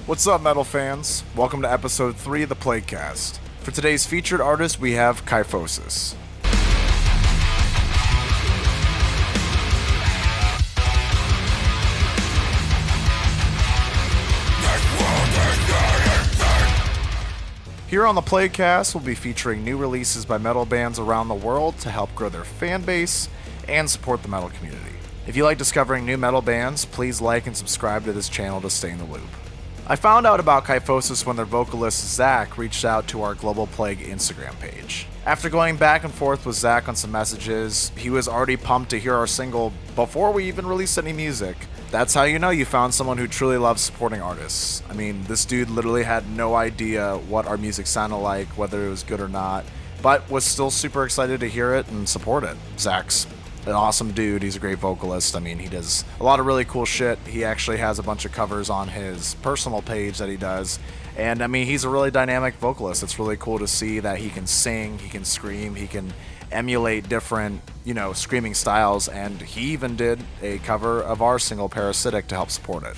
What's up, metal fans? Welcome to episode 3 of the Playcast. For today's featured artist, we have Kyphosis. Here on the Playcast, we'll be featuring new releases by metal bands around the world to help grow their fan base and support the metal community. If you like discovering new metal bands, please like and subscribe to this channel to stay in the loop. I found out about Kyphosis when their vocalist Zach reached out to our Global Plague Instagram page. After going back and forth with Zach on some messages, he was already pumped to hear our single before we even released any music. That's how you know you found someone who truly loves supporting artists. I mean, this dude literally had no idea what our music sounded like, whether it was good or not, but was still super excited to hear it and support it. Zach's an awesome dude. He's a great vocalist. I mean, he does a lot of really cool shit. He actually has a bunch of covers on his personal page that he does. And I mean, he's a really dynamic vocalist. It's really cool to see that he can sing, he can scream, he can emulate different, screaming styles. And he even did a cover of our single Parasitic to help support it.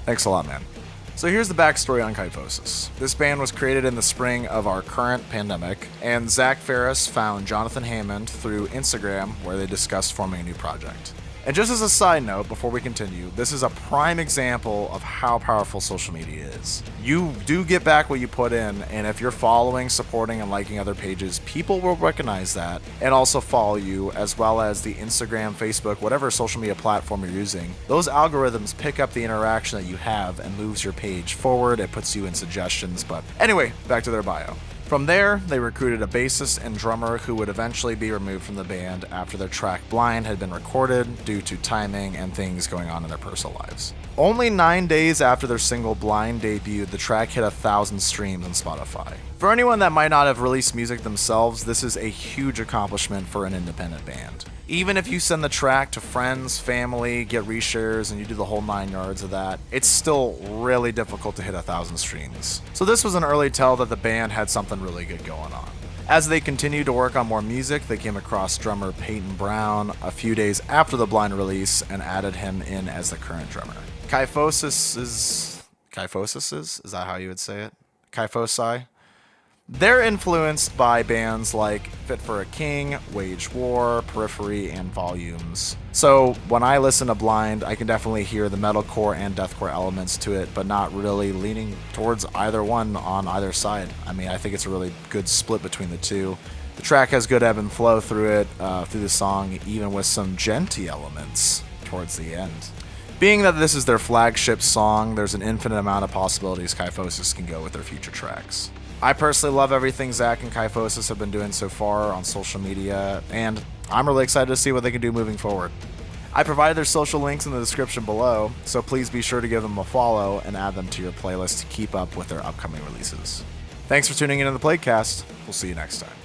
Thanks a lot, man. So here's the backstory on Kyphosis. This band was created in the spring of our current pandemic, and Zach Ferris found Jonathan Hammond through Instagram, where they discussed forming a new project. And just as a side note, before we continue, this is a prime example of how powerful social media is. You do get back what you put in, and if you're following, supporting, and liking other pages, people will recognize that and also follow you, as well as the Instagram, Facebook, whatever social media platform you're using. Those algorithms pick up the interaction that you have and moves your page forward. It puts you in suggestions, but anyway, back to their bio. From there, they recruited a bassist and drummer who would eventually be removed from the band after their track Blind had been recorded due to timing and things going on in their personal lives. Only 9 days after their single Blind debuted, the track hit 1,000 streams on Spotify. For anyone that might not have released music themselves, this is a huge accomplishment for an independent band. Even if you send the track to friends, family, get reshares, and you do the whole 9 yards of that, it's still really difficult to hit 1,000 streams. So this was an early tell that the band had something really good going on. As they continued to work on more music, they came across drummer Peyton Brown a few days after the Blind release and added him in as the current drummer. Kyphosis? Is that how you would say it? Kyphosi? They're influenced by bands like Fit for a King, Wage War, Periphery, and Volumes. So when I listen to Blind, I can definitely hear the metalcore and deathcore elements to it, but not really leaning towards either one on either side. I mean, I think it's a really good split between the two. The track has good ebb and flow through it, through the song, even with some genty elements towards the end. Being that this is their flagship song, there's an infinite amount of possibilities Kyphosis can go with their future tracks. I personally love everything Zach and Kyphosis have been doing so far on social media, and I'm really excited to see what they can do moving forward. I provided their social links in the description below, so please be sure to give them a follow and add them to your playlist to keep up with their upcoming releases. Thanks for tuning in to the Playcast. We'll see you next time.